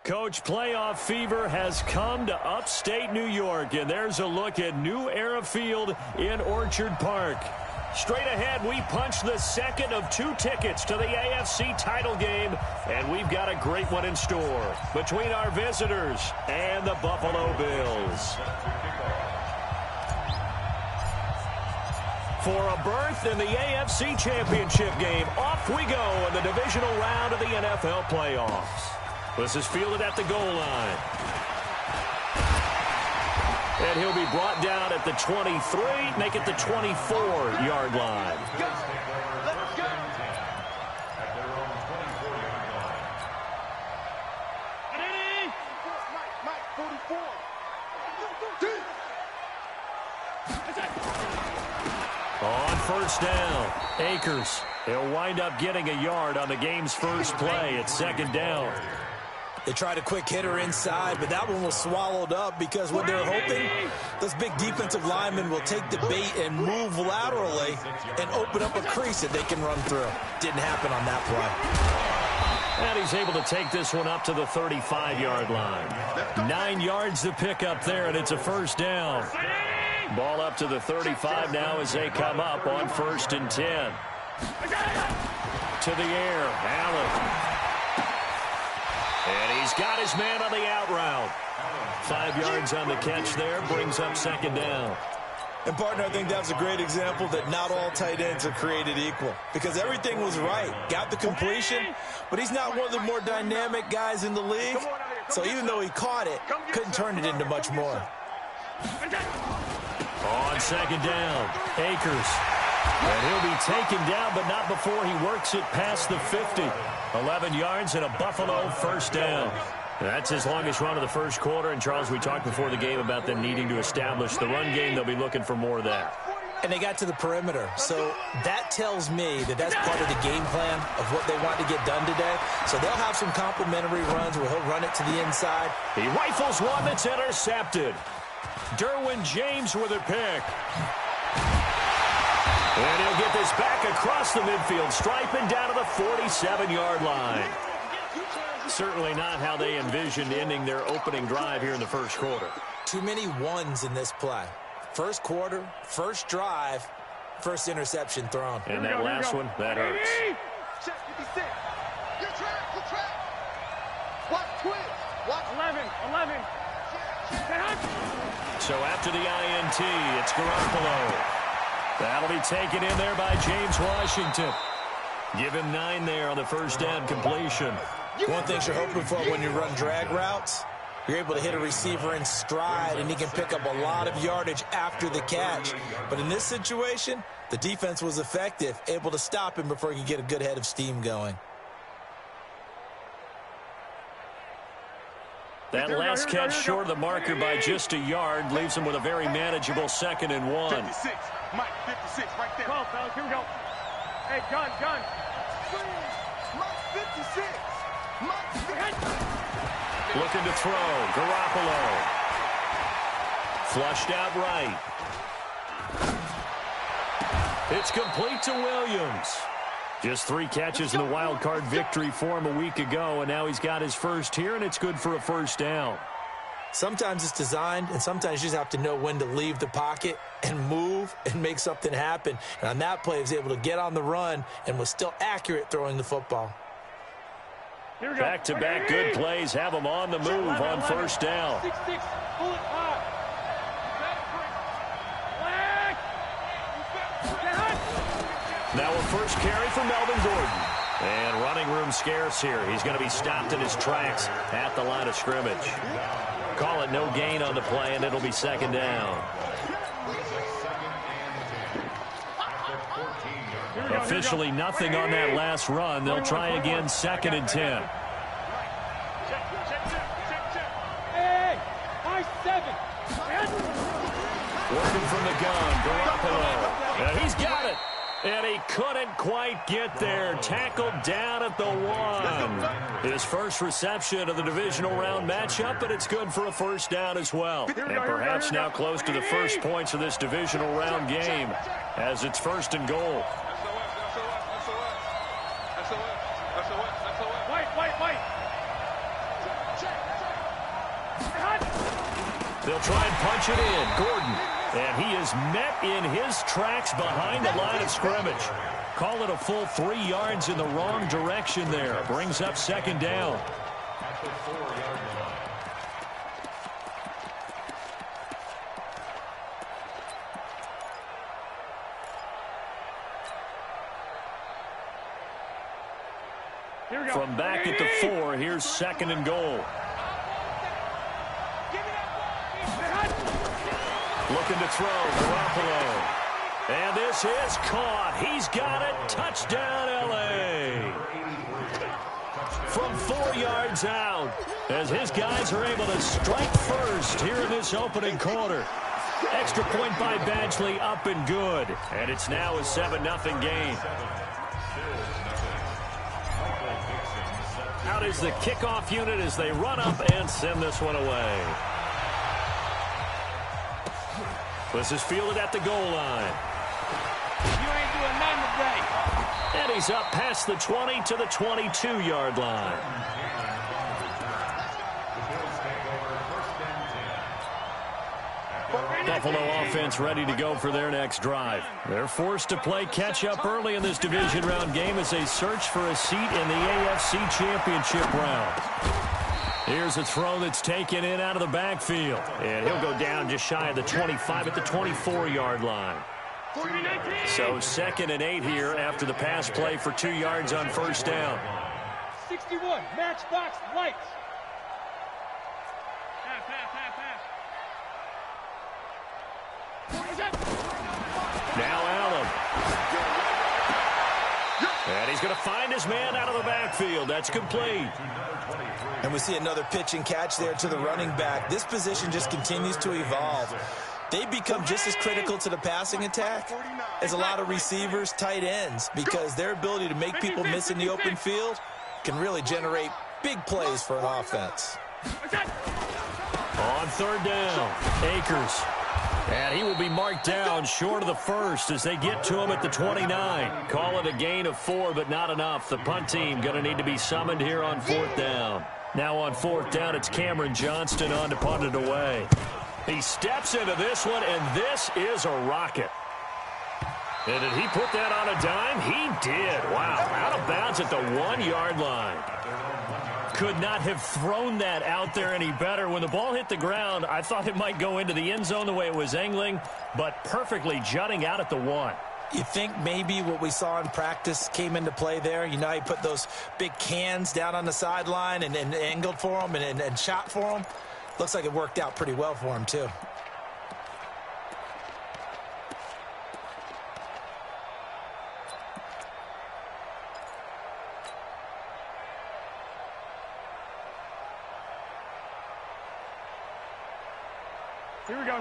Coach, playoff fever has come to upstate New York, and there's a look at New Era Field in Orchard Park. Straight ahead, we punch the second of 2 tickets to the AFC title game, and we've got a great one in store between our visitors and the Buffalo Bills. For a berth in the AFC Championship game, off we go in the divisional round of the NFL playoffs. This is fielded at the goal line. And he'll be brought down at the 23, make it the 24-yard line. On first down, Akers. He'll wind up getting a yard on the game's first play. It's second down. They tried a quick hitter inside, but that one was swallowed up because what they're hoping, this big defensive lineman will take the bait and move laterally and open up a crease that they can run through. Didn't happen on that play. And he's able to take this one up to the 35-yard line. 9 yards to pick up there, and it's a first down. Ball up to the 35 now as they come up on 1st and 10. To the air, Allen. And he's got his man on the out route. 5 yards on the catch there, brings up second down. And, partner, I think that was a great example that not all tight ends are created equal. Because everything was right. Got the completion, but he's not one of the more dynamic guys in the league. So even though he caught it, couldn't turn it into much more. On second down, Akers. And he'll be taken down, but not before he works it past the 50. 11 yards and a Buffalo first down. That's his longest run of the first quarter. And, Charles, we talked before the game about them needing to establish the run game. They'll be looking for more of that. And they got to the perimeter. So that tells me that that's part of the game plan of what they want to get done today. So they'll have some complimentary runs where he'll run it to the inside. He rifles one that's intercepted. Derwin James with a pick. And he'll get this back across the midfield stripe and down to the 47-yard line. Certainly not how they envisioned ending their opening drive here in the first quarter. Too many ones in this play. First quarter, first drive, first interception thrown. And that last one, that hurts. Check 56. Your track. Watch twist. Watch 11. So after the INT, it's Garoppolo. That'll be taken in there by James Washington. Give him 9 there on the first down completion. One thing you're hoping for when you run drag routes, you're able to hit a receiver in stride, and he can pick up a lot of yardage after the catch. But in this situation, the defense was effective, able to stop him before he could get a good head of steam going. That last catch short of the marker by just a yard leaves him with a very manageable 2nd and 1. 56. Mike, 56, right there. Come on, fellas, here we go. Hey, gun. Mike, 56. Mike, 56. Looking to throw. Garoppolo. Flushed out right. It's complete to Williams. Just 3 catches in the wild card victory for him a week ago, and now he's got his first here, and it's good for a first down. Sometimes it's designed, and sometimes you just have to know when to leave the pocket and move and make something happen. And on that play, he was able to get on the run and was still accurate throwing the football. Back-to-back good plays have him on the move on first down. 6-6. Pull it high. Now a first carry for Melvin Gordon. And running room scarce here. He's going to be stopped in his tracks at the line of scrimmage. Call it no gain on the play, and it'll be second down. Officially nothing on that last run. They'll try again 2nd and 10. Hey, 5-7. Working from the gun, Garoppolo. And he's got it. And he couldn't quite get there. Tackled down at the 1. His first reception of the divisional round matchup, but it's good for a first down as well. And perhaps now close to the first points of this divisional round game as it's 1st and goal. Wait. try and punch it in. Gordon. And he is met in his tracks behind the line of scrimmage. Call it a full 3 yards in the wrong direction there. Brings up second down. From back at the 4, here's second and goal. Looking to throw, Garoppolo. And this is caught. He's got it. Touchdown, L.A. From 4 yards out, as his guys are able to strike first here in this opening quarter. Extra point by Badgley, up and good. And it's now a 7-0 game. Out is the kickoff unit as they run up and send this one away. This is fielded at the goal line. You ain't doing nothing today. And he's up past the 20 to the 22-yard line. Buffalo offense ready to go for their next drive. They're forced to play catch-up early in this division round game as they search for a seat in the AFC Championship round. Here's a throw that's taken in out of the backfield. And he'll go down just shy of the 25 at the 24-yard line. So 2nd and 8 here after the pass play for 2 yards on first down. 61, matchbox lights. Now Allen. And he's going to find his man out of the backfield. That's complete. And we see another pitch and catch there to the running back. This position just continues to evolve. They become just as critical to the passing attack as a lot of receivers, tight ends, because their ability to make people miss in the open field can really generate big plays for an offense. On third down, Akers. And he will be marked down short of the first as they get to him at the 29. Call it a gain of 4, but not enough. The punt team going to need to be summoned here on 4th down. Now on 4th down, it's Cameron Johnston on to punt it away. He steps into this one, and this is a rocket. And did he put that on a dime? He did. Wow, out of bounds at the 1-yard line. Could not have thrown that out there any better. When the ball hit the ground, I thought it might go into the end zone the way it was angling, but perfectly jutting out at the 1. You think maybe what we saw in practice came into play there? You know, he put those big cans down on the sideline and angled for him and shot for him. Looks like it worked out pretty well for him, too.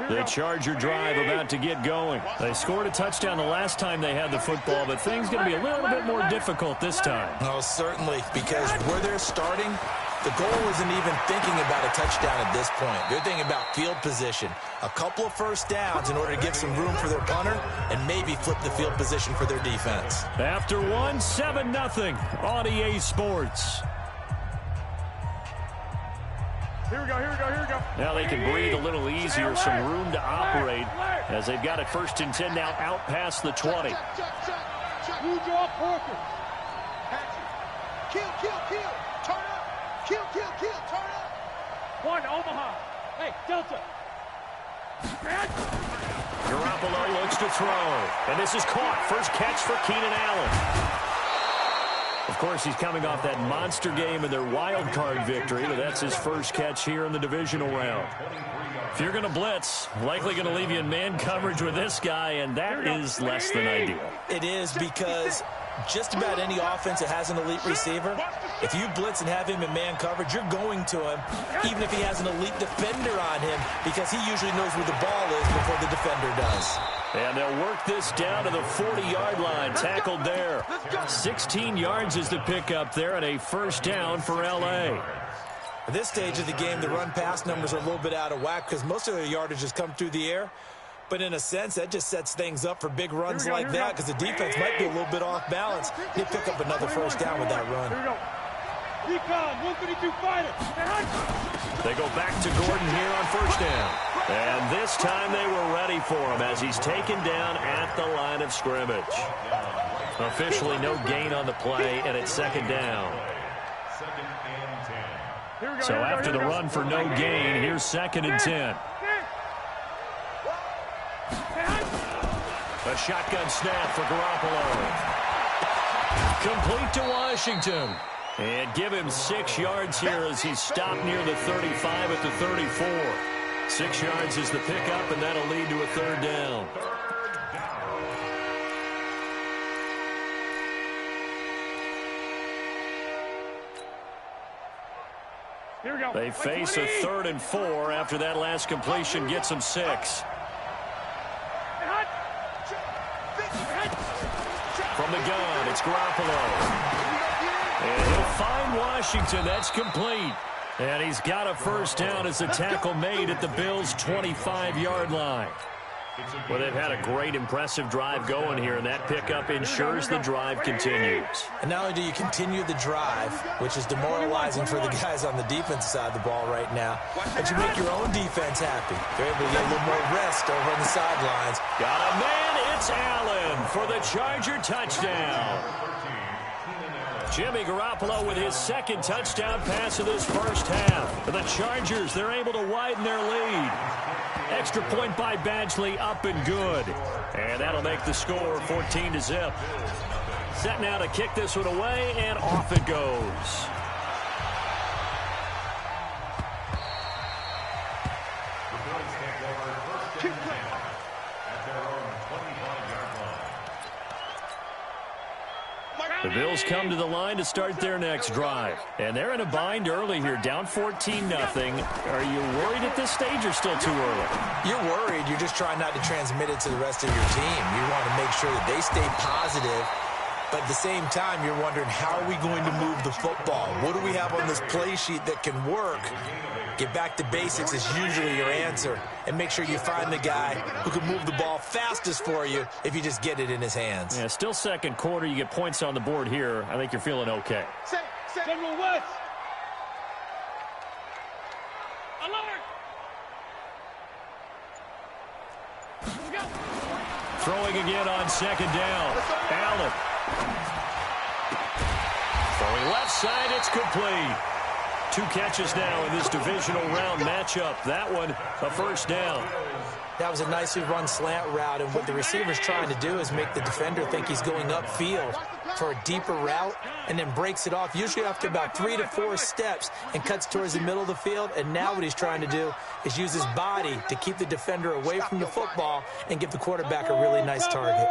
The Charger drive about to get going. They scored a touchdown the last time they had the football, but things going to be a little bit more difficult this time. Oh, certainly, because where they're starting, the goal isn't even thinking about a touchdown at this point. They're thinking about field position, a couple of first downs in order to give some room for their punter and maybe flip the field position for their defense. After 1, 7-0 on EA Sports. Here we go, here we go, here we go. Now they can breathe a little easier, some room to operate as they've got it 1st and 10 now out past the 20. Blue draw Porker. Kill, kill, kill. Turn up. Kill, kill, kill. Turn up. 1, Omaha. Hey, Delta. Garoppolo looks to throw. And this is caught. First catch for Keenan Allen. Of course, he's coming off that monster game in their wild card victory, but that's his first catch here in the divisional round. If you're going to blitz, likely going to leave you in man coverage with this guy, and that is less than ideal. It is, because just about any offense that has an elite receiver, if you blitz and have him in man coverage, you're going to him, even if he has an elite defender on him, because he usually knows where the ball is before the defender does. And they'll work this down to the 40-yard line, tackled there. 16 yards is the pickup there, and a first down for L.A. At this stage of the game, the run-pass numbers are a little bit out of whack because most of their yardage has come through the air. But in a sense, that just sets things up for big runs like that because the defense might be a little bit off balance. They pick up another first down with that run. Here we go. Recon, 152 fighter. They go back to Gordon here on first down. And this time they were ready for him as he's taken down at the line of scrimmage. Officially no gain on the play, and it's second down. So after the run for no gain, here's second and 10. A shotgun snap for Garoppolo. Complete to Washington. And give him 6 yards here as he's stopped near the 35 at the 34. 6 yards is the pickup, and that'll lead to a third down. They face a 3rd and 4 after that last completion gets them 6. From the gun, it's Garoppolo. And he'll find Washington. That's complete. And he's got a first down as the tackle made at the Bills' 25-yard line. Well, they've had a great, impressive drive going here, and that pickup ensures the drive continues. And not only do you continue the drive, which is demoralizing for the guys on the defensive side of the ball right now, but you make your own defense happy. They're able to get a little more rest over on the sidelines. Got a man, it's Allen for the Charger touchdown. Jimmy Garoppolo with his second touchdown pass of this first half. And the Chargers, they're able to widen their lead. Extra point by Badgley, up and good. And that'll make the score 14-0. Set now to kick this one away, and off it goes. The Bills come to the line to start their next drive. And they're in a bind early here, down 14-0. Are you worried at this stage or still too early? You're worried. You're just trying not to transmit it to the rest of your team. You want to make sure that they stay positive. But at the same time, you're wondering, how are we going to move the football? What do we have on this play sheet that can work? Get back to basics is usually your answer. And make sure you find the guy who can move the ball fastest for you if you just get it in his hands. Yeah, still second quarter. You get points on the board here. I think you're feeling okay. General West. Alert. Throwing again on second down. Allen. Throwing left side, it's complete. 2 catches now in this divisional round matchup. That one, a first down. That was a nicely run slant route, and what the receiver's trying to do is make the defender think he's going upfield for a deeper route, and then breaks it off, usually after about 3 to 4 steps, and cuts towards the middle of the field. And now what he's trying to do is use his body to keep the defender away from the football and give the quarterback a really nice target.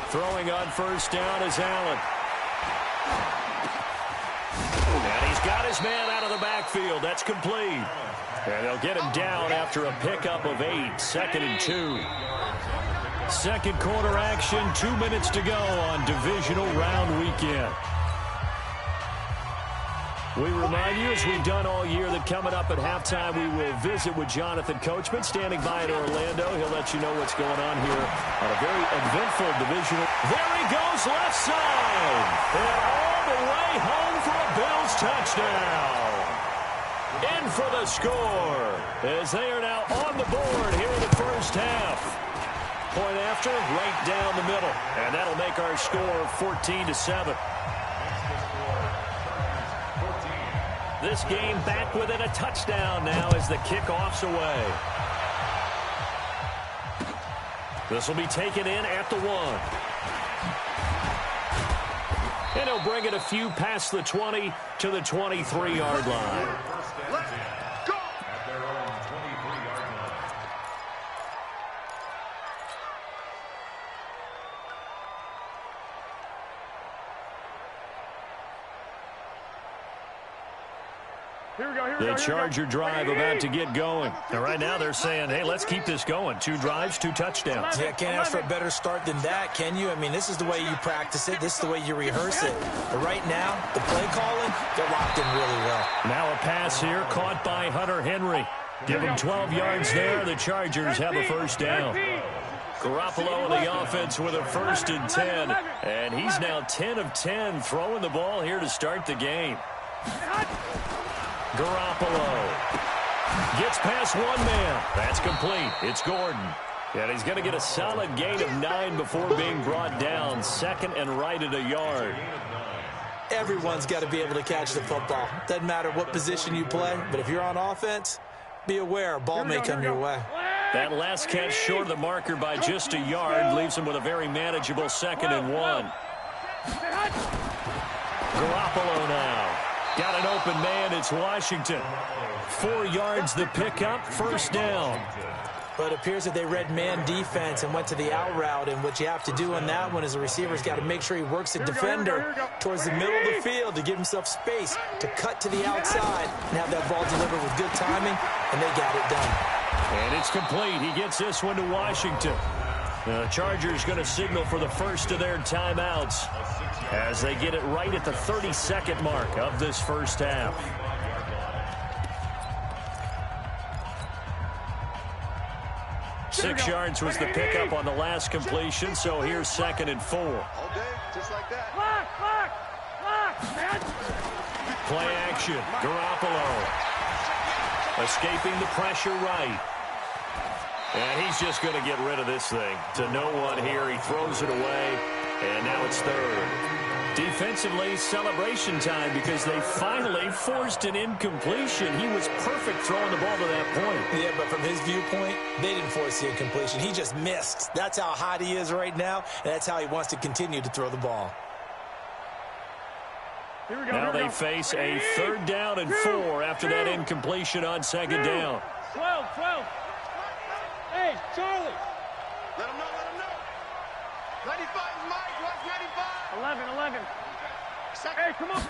Throwing on first down is Allen. And he's got his man out of the backfield. That's complete. And they'll get him down after a pickup of 8. 2nd and 2. Second quarter action. 2 minutes to go on divisional round weekend. We remind you, as we've done all year, that coming up at halftime, we will visit with Jonathan Coachman, standing by in Orlando. He'll let you know what's going on here on a very eventful divisional. There he goes, left side. And all the way home for a Bills touchdown. In for the score, as they are now on the board here in the first half. Point after, right down the middle. And that'll make our score 14-7. This game back within a touchdown now as the kickoff's away. This will be taken in at the 1. And he'll bring it a few past the 20 to the 23-yard line. The Charger drive about to get going. And right now they're saying, hey, let's keep this going. 2 drives, 2 touchdowns. Yeah, can't ask for a better start than that, can you? I mean, this is the way you practice it. This is the way you rehearse it. But right now, the play calling, they're locked in really well. Now a pass here caught by Hunter Henry. Give him 12 yards there. The Chargers have a first down. Garoppolo in the offense with a 1st and 10. And he's now 10 of 10 throwing the ball here to start the game. Garoppolo gets past one man. That's complete. It's Gordon. And he's going to get a solid gain of 9 before being brought down. Second and right at a yard. Everyone's got to be able to catch the football. Doesn't matter what position you play, but if you're on offense, be aware a ball may come your way. That last catch short of the marker by just a yard leaves him with a very manageable 2nd and 1. Garoppolo now. Got an open man. It's Washington. 4 yards the pickup. First down. But it appears that they read man defense and went to the out route, and what you have to do on that one is the receiver's got to make sure he works the defender towards the middle of the field to give himself space to cut to the outside and have that ball delivered with good timing, and they got it done. And it's complete. He gets this one to Washington. The Chargers going to signal for the first of their timeouts as they get it right at the 30-second mark of this first half. Six yards was the pickup on the last completion, so here's 2nd and 4. All day, just like that. Play action. Garoppolo escaping the pressure right. And he's just going to get rid of this thing to no one here. He throws it away, and now it's 3rd. Defensively, celebration time because they finally forced an incompletion. He was perfect throwing the ball to that point. Yeah, but from his viewpoint, they didn't force the incompletion. He just missed. That's how hot he is right now, and that's how he wants to continue to throw the ball. Now they face a 3rd down and 4 after that incompletion on 2nd down. 12. Hey, Charlie. Let him know. 95, Mike. Watch 95. 11. Hey, come on.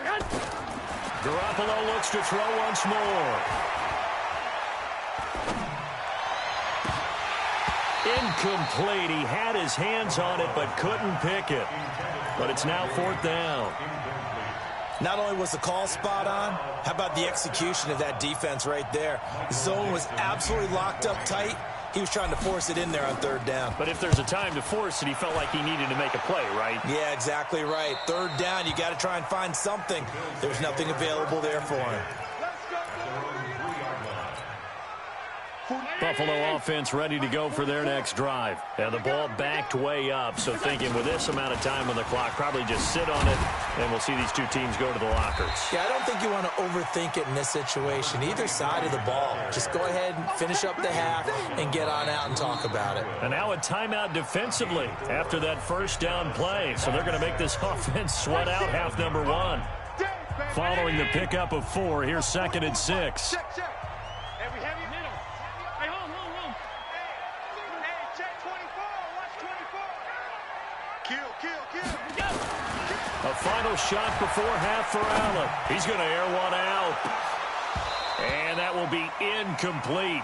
Garoppolo looks to throw once more. Incomplete. He had his hands on it but couldn't pick it. But it's now 4th down. Not only was the call spot on, how about the execution of that defense right there? Zone was absolutely locked up tight. He was trying to force it in there on 3rd down. But if there's a time to force it, he felt like he needed to make a play, right? Yeah, exactly right. 3rd down, you got to try and find something. There was nothing available there for him. Buffalo offense ready to go for their next drive. And the ball backed way up, so thinking with this amount of time on the clock, probably just sit on it, and we'll see these two teams go to the lockers. Yeah, I don't think you want to overthink it in this situation. Either side of the ball. Just go ahead and finish up the half and get on out and talk about it. And now a timeout defensively after that first down play. So they're going to make this offense sweat out half number 1. Following the pickup of 4, here's 2nd and 6. A final shot before half for Allen. He's going to air one out. And that will be incomplete.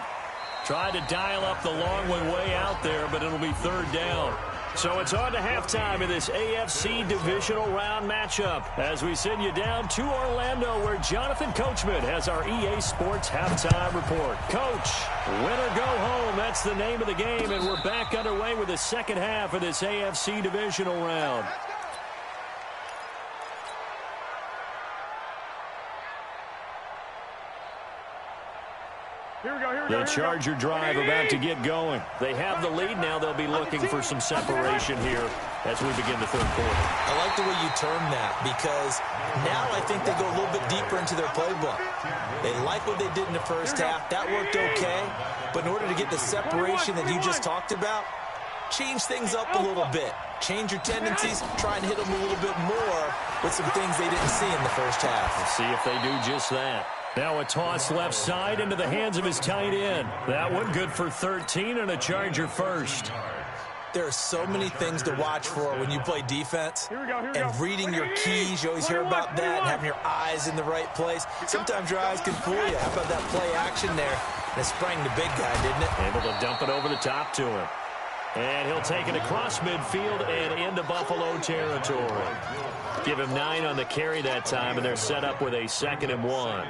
Tried to dial up the long one way out there, but it'll be 3rd down. So it's on to halftime in this AFC divisional round matchup as we send you down to Orlando where Jonathan Coachman has our EA Sports halftime report. Coach, win or go home, that's the name of the game, and we're back underway with the second half of this AFC divisional round. The Charger drive about to get going. They have the lead now. They'll be looking for some separation here as we begin the 3rd quarter. I like the way you term that because now I think they go a little bit deeper into their playbook. They like what they did in the first half. That worked okay. But in order to get the separation that you just talked about, change things up a little bit. Change your tendencies. Try and hit them a little bit more with some things they didn't see in the first half. Let's see if they do just that. Now a toss left side into the hands of his tight end. That one good for 13 and a Charger first. There are so many things to watch for when you play defense. And reading your keys, you always hear about that, and having your eyes in the right place. Sometimes your eyes can fool you. How about that play action there? And it sprang the big guy, didn't it? Able to dump it over the top to him. And he'll take it across midfield and into Buffalo territory. Give him 9 on the carry that time, and they're set up with a 2nd and 1.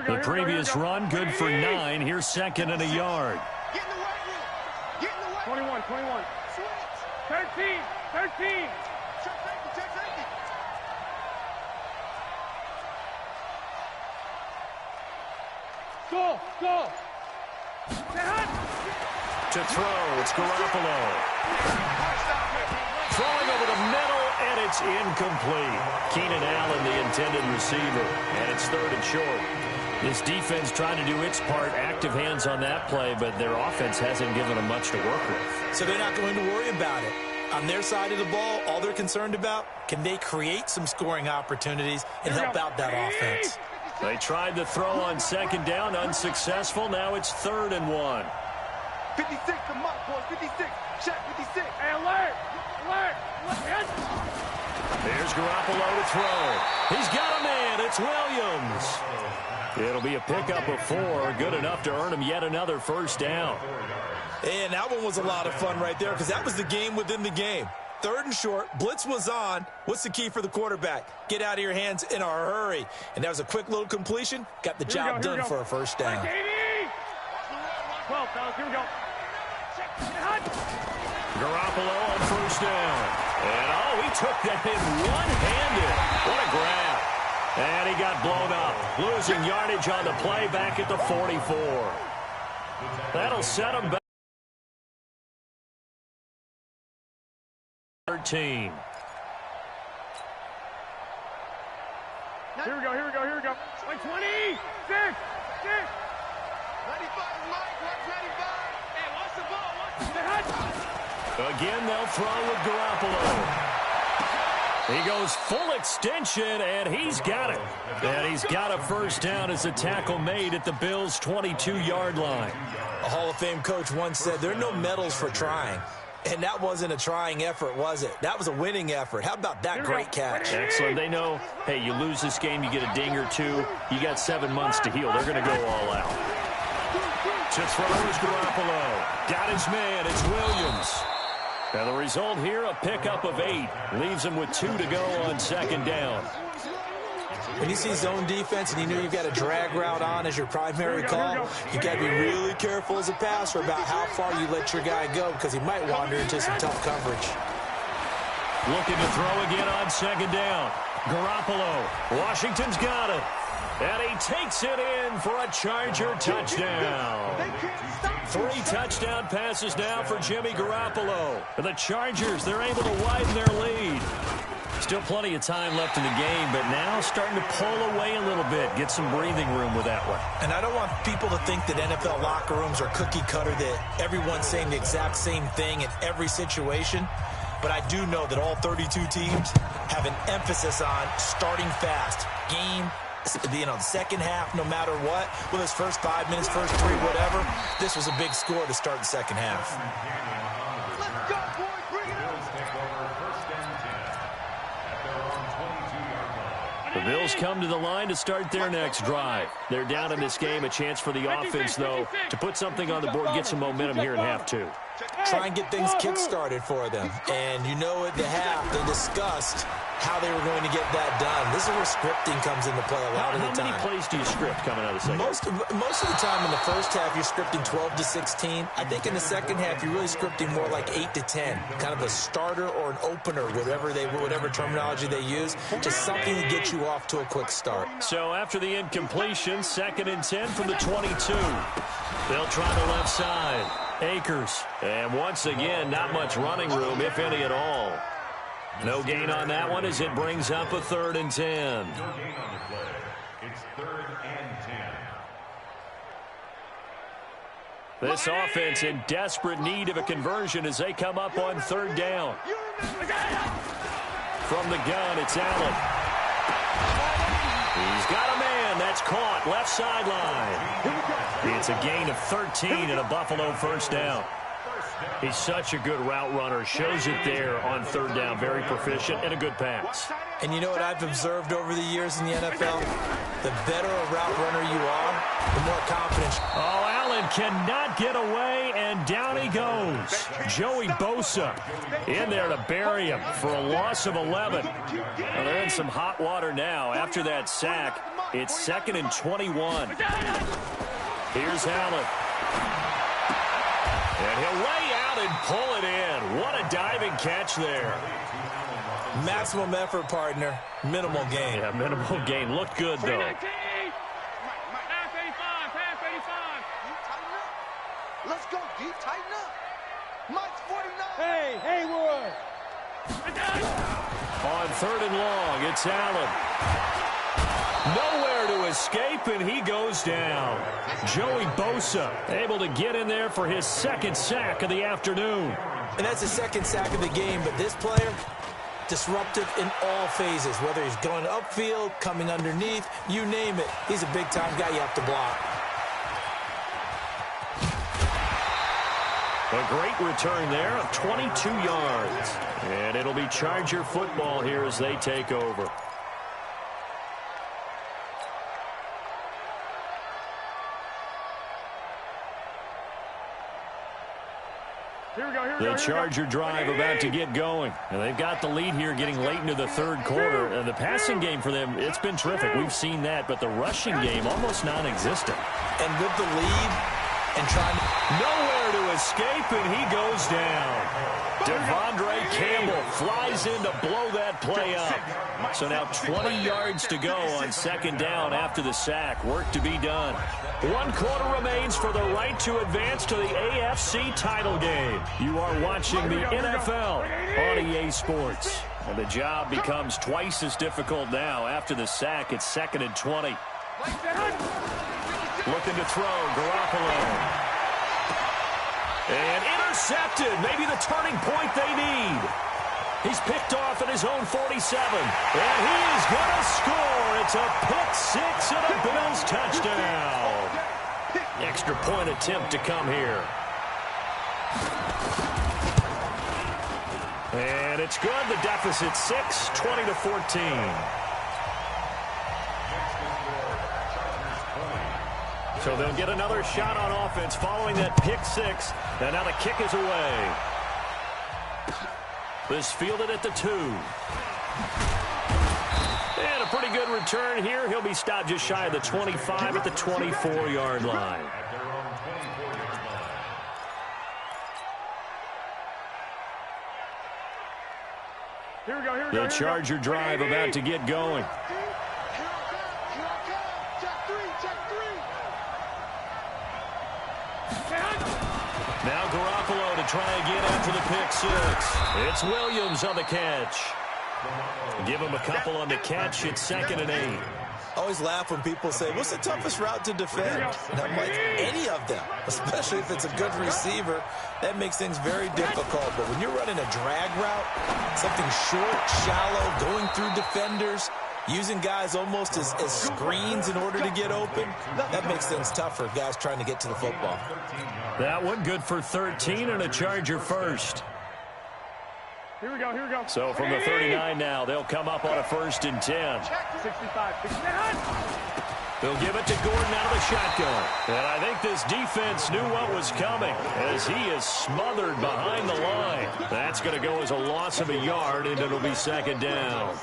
The previous run, good for 9. Here's 2nd and a yard. 21. 13. Go. To throw, it's Garoppolo. Throwing over the middle, and it's incomplete. Keenan Allen, the intended receiver, and it's 3rd and short. This defense trying to do its part, active hands on that play, but their offense hasn't given them much to work with. So they're not going to worry about it. On their side of the ball, all they're concerned about, can they create some scoring opportunities and help out that offense? They tried to throw on 2nd down, unsuccessful. Now it's 3rd and 1. 56, come on, boys, 56. Check, 56. Hey, alert. Here's Garoppolo to throw. He's got a man. It's Williams. It'll be a pickup of 4, good enough to earn him yet another 1st down. And that one was a lot of fun right there because that was the game within the game. 3rd and short, blitz was on. What's the key for the quarterback? Get out of your hands in a hurry. And that was a quick little completion. Got the job done for a 1st down. 12, fellas, here we go. Garoppolo on 1st down. And, he took that in one-handed. What a grab. And he got blown up. Losing yardage on the play back at the 44. That'll set him back. 13. Here we go. 126. 95, Mike, 125. Hey, watch the ball. Again, they'll throw with Garoppolo. He goes full extension, and he's got it. And he's got a 1st down as a tackle made at the Bills' 22-yard line. A Hall of Fame coach once said, there are no medals for trying. And that wasn't a trying effort, was it? That was a winning effort. How about that great catch? Excellent. They know, hey, you lose this game, you get a ding or 2. You got 7 months to heal. They're going to go all out. To throw is Garoppolo. Got his man. It's Williams. And the result here, a pickup of 8. Leaves him with 2 to go on 2nd down. When you see zone defense and you know you've got a drag route on as your primary call, you got to be really careful as a passer about how far you let your guy go because he might wander into some tough coverage. Looking to throw again on 2nd down. Garoppolo. Washington's got it. And he takes it in for a Charger touchdown. 3 touchdown passes now for Jimmy Garoppolo. And the Chargers, they're able to widen their lead. Still plenty of time left in the game, but now starting to pull away a little bit. Get some breathing room with that one. And I don't want people to think that NFL locker rooms are cookie cutter, that everyone's saying the exact same thing in every situation. But I do know that all 32 teams have an emphasis on starting fast. Game, the second half, no matter what, whether it's first 5 minutes, first 3, whatever, this was a big score to start the second half. Let's go, boys. Bring it up. The Bills come to the line to start their next drive. They're down in this game. A chance for the offense, though, to put something on the board, get some momentum here in half 2. Try and get things kick-started for them. And you know at the half, they discussed how they were going to get that done. This is where scripting comes into play a lot of the time. How many plays do you script coming out of the second? Most of the time in the first half, you're scripting 12 to 16. I think in the second half, you're really scripting more like 8 to 10. Kind of a starter or an opener, whatever terminology they use, just something to get you off to a quick start. So after the incompletion, 2nd and 10 from the 22. They'll try the left side. Akers. And once again, not much running room, if any at all. No gain on that one as it brings up a 3rd and 10. No gain on the play. It's 3rd and 10. This offense in desperate need of a conversion as they come up on 3rd down. From the gun, it's Allen. He's got a man. That's caught. Left sideline. It's a gain of 13 and a Buffalo 1st down. He's such a good route runner. Shows it there on 3rd down. Very proficient and a good pass. And you know what I've observed over the years in the NFL? The better a route runner you are, the more confidence. Oh, Allen cannot get away, and down he goes. Joey Bosa in there to bury him for a loss of 11. Well, they're in some hot water now. After that sack, it's 2nd and 21. Here's Allen. And he'll lay out and pull it in. What a diving catch there. Maximum effort, partner. Minimal gain. Yeah, minimal gain. Looked good, though. tighten up. Mike's 49. Hey, Haywood. On 3rd and long, it's Allen. Nowhere to escape, and he goes down. Joey Bosa able to get in there for his 2nd sack of the afternoon. And that's the 2nd sack of the game, but this player, disruptive in all phases, whether he's going upfield, coming underneath, you name it. He's a big-time guy you have to block. A great return there of 22 yards. And it'll be Charger football here as they take over. The Charger drive about to get going. And they've got the lead here getting late into the 3rd quarter. And the passing game for them, it's been terrific. We've seen that. But the rushing game, almost non-existent. And with the lead and trying to... Nowhere to escape, and he goes down. Devondre Campbell flies in to blow that play up. So now 20 yards to go on 2nd down after the sack. Work to be done. 1 quarter remains for the right to advance to the AFC title game. You are watching the NFL on EA Sports. And the job becomes twice as difficult now. After the sack, it's 2nd and 20. Looking to throw, Garoppolo. And intercepted, maybe the turning point they need. He's picked off at his own 47. And he is going to score. It's a pick 6 and a Bills touchdown. Extra point attempt to come here. And it's good. The deficit 6, 20-14. So they'll get another shot on offense following that pick 6. And now the kick is away. This fielded at the 2. And a pretty good return here. He'll be stopped just shy of the 25 at the 24-yard line. Here we go. The Charger drive about to get going. Now Garoppolo to try again after the pick 6. It's Williams on the catch. Give him a couple on the catch. It's 2nd and 8. Always laugh when people say, what's the toughest route to defend? And I'm like, any of them, especially if it's a good receiver. That makes things very difficult. But when you're running a drag route, something short, shallow, going through defenders, using guys almost as screens in order to get open, that makes things tough for guys trying to get to the football. That one good for 13 and a Charger first. Here we go. So from the 39 now, they'll come up on a 1st and 10. 65. They'll give it to Gordon out of the shotgun. And I think this defense knew what was coming as he is smothered behind the line. That's going to go as a loss of a yard, and it'll be 2nd down.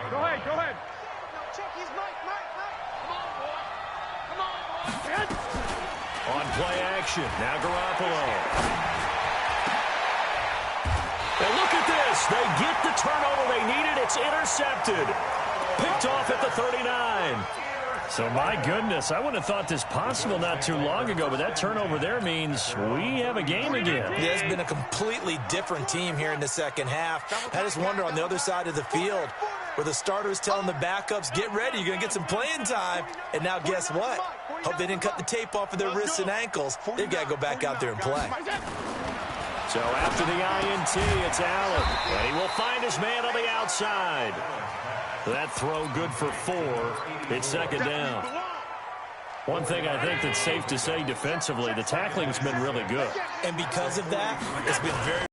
Go ahead. Check his Mike. Come on, boy. On play action, now Garoppolo. And look at this. They get the turnover they needed. It's intercepted. Picked off at the 39. So, my goodness, I wouldn't have thought this possible not too long ago, but that turnover there means we have a game again. Yeah, it's been a completely different team here in the 2nd half. I just wonder on the other side of the field where the starters telling the backups, get ready, you're going to get some playing time. And now guess what? Hope they didn't cut the tape off of their wrists and ankles. They've got to go back out there and play. So after the INT, it's Allen. And he will find his man on the outside. That throw good for 4. It's 2nd down. One thing I think that's safe to say defensively, the tackling's been really good. And because of that, it's been very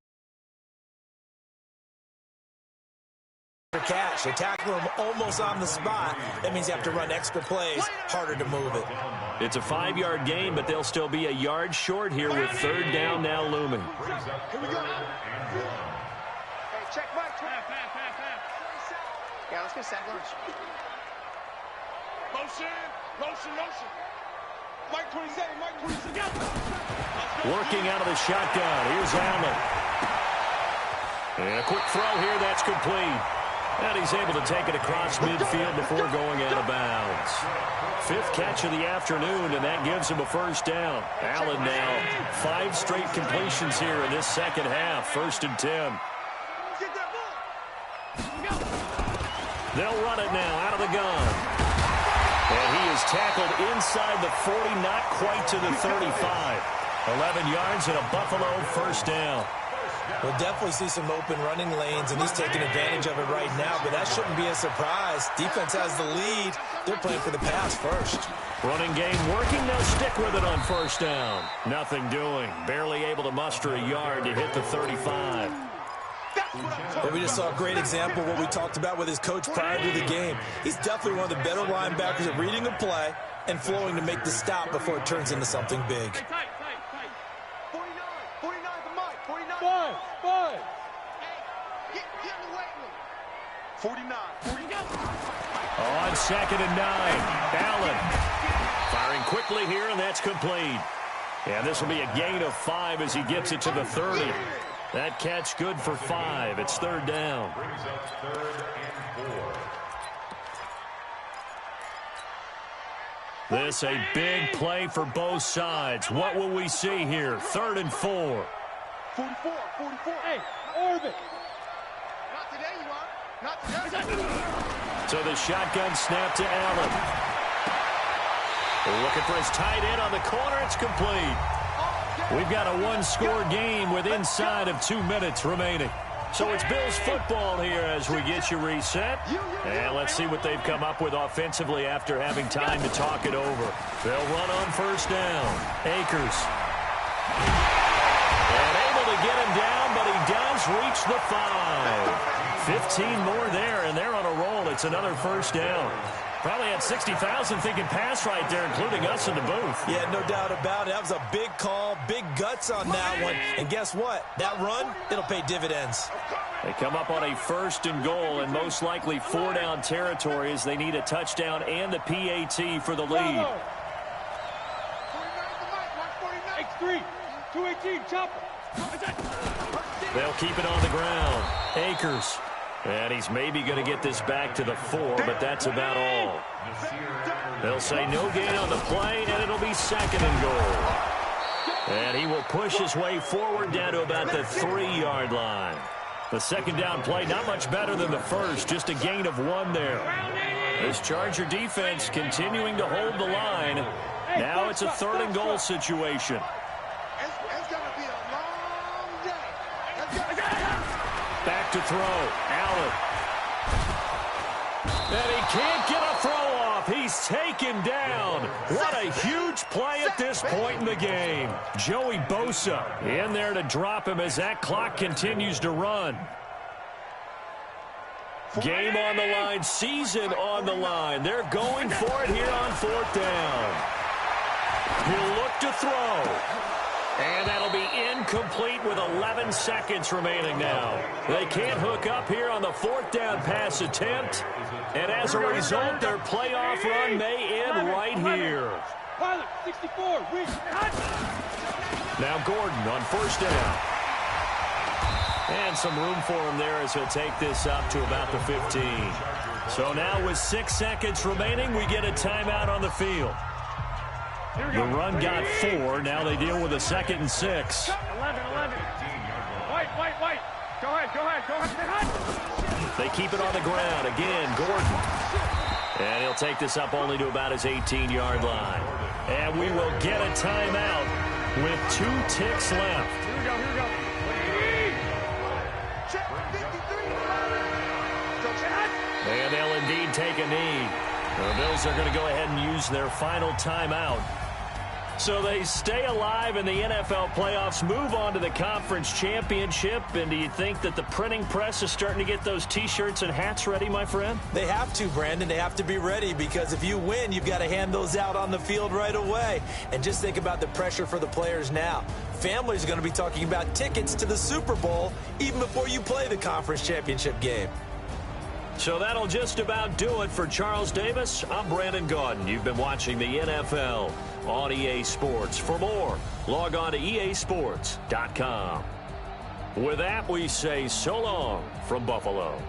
catch. They tackle him almost on the spot. That means you have to run extra plays, harder to move it. It's a 5-yard gain, but they'll still be a yard short here with 3rd down now looming. Here we go. Hey, check Mike. Yeah, let's get sack lunch. Motion. Mike 27. Working out of the shotgun. Here's Allen. And a quick throw here. That's complete. And he's able to take it across midfield before going out of bounds. 5th catch of the afternoon, and that gives him a first down. Allen now 5 straight completions here in this second half. 1st and 10. They'll run it now out of the gun. And he is tackled inside the 40, not quite to the 35. 11 yards and a Buffalo first down. We'll definitely see some open running lanes, and he's taking advantage of it right now, but that shouldn't be a surprise. Defense has the lead. They're playing for the pass first. Running game working. They'll stick with it on first down. Nothing doing. Barely able to muster a yard to hit the 35. But we just saw a great example of what we talked about with his coach prior to the game. He's definitely one of the better linebackers at reading a play and flowing to make the stop before it turns into something big. 49. On 2nd and 9. Allen firing quickly here, and that's complete. And this will be a gain of 5 as he gets it to the 30. That catch good for 5. It's 3rd down. Brings up 3rd and 4. This a big play for both sides. What will we see here? 3rd and 4. 44. Hey, orbit. Not today, you are. Not today. So the shotgun snap to Allen. Looking for his tight end on the corner. It's complete. We've got a 1-score game with inside of 2 minutes remaining. So it's Bills football here as we get you reset. And let's see what they've come up with offensively after having time to talk it over. They'll run on first down. Akers. And able to get him down, but he does reach the 5. 15 more there, and they're on a roll. It's another first down. Probably had 60,000 thinking pass right there, including us in the booth. Yeah, no doubt about it. That was a big call, big guts on that one. And guess what? That run, it'll pay dividends. They come up on a 1st and goal and most likely 4-down territory as they need a touchdown and the PAT for the lead. X3, 218, chopper. They'll keep it on the ground. Akers. And he's maybe going to get this back to the 4, but that's about all. They'll say no gain on the play, and it'll be 2nd and goal. And he will push his way forward down to about the 3-yard line. The 2nd down play, not much better than the first, just a gain of 1 there. This Charger defense continuing to hold the line. Now it's a 3rd and goal situation. It's going to be a long day. Back to throw. Allen. And he can't get a throw off. He's taken down. What a huge play at this point in the game. Joey Bosa in there to drop him as that clock continues to run. Game on the line. Season on the line. They're going for it here on 4th down. He'll look to throw. And that'll be incomplete with 11 seconds remaining now. They can't hook up here on the 4th down pass attempt. And as a result, their playoff run may end right here. Pilot, 64, reach. Now Gordon on 1st down. And some room for him there as he'll take this up to about the 15. So now with 6 seconds remaining, we get a timeout on the field. The run got 4. Now they deal with a 2nd and 6. 11. White. Go ahead. They keep it on the ground. Again, Gordon. And he'll take this up only to about his 18-yard line. And we will get a timeout with 2 ticks left. Here we go. And they'll indeed take a knee. The Bills are going to go ahead and use their final timeout. So they stay alive in the NFL playoffs, move on to the conference championship. And do you think that the printing press is starting to get those T-shirts and hats ready, my friend? They have to, Brandon. They have to be ready because if you win, you've got to hand those out on the field right away. And just think about the pressure for the players now. Families are going to be talking about tickets to the Super Bowl even before you play the conference championship game. So that'll just about do it for Charles Davis. I'm Brandon Gaudin. You've been watching the NFL on EA Sports. For more, log on to easports.com. With that, we say so long from Buffalo.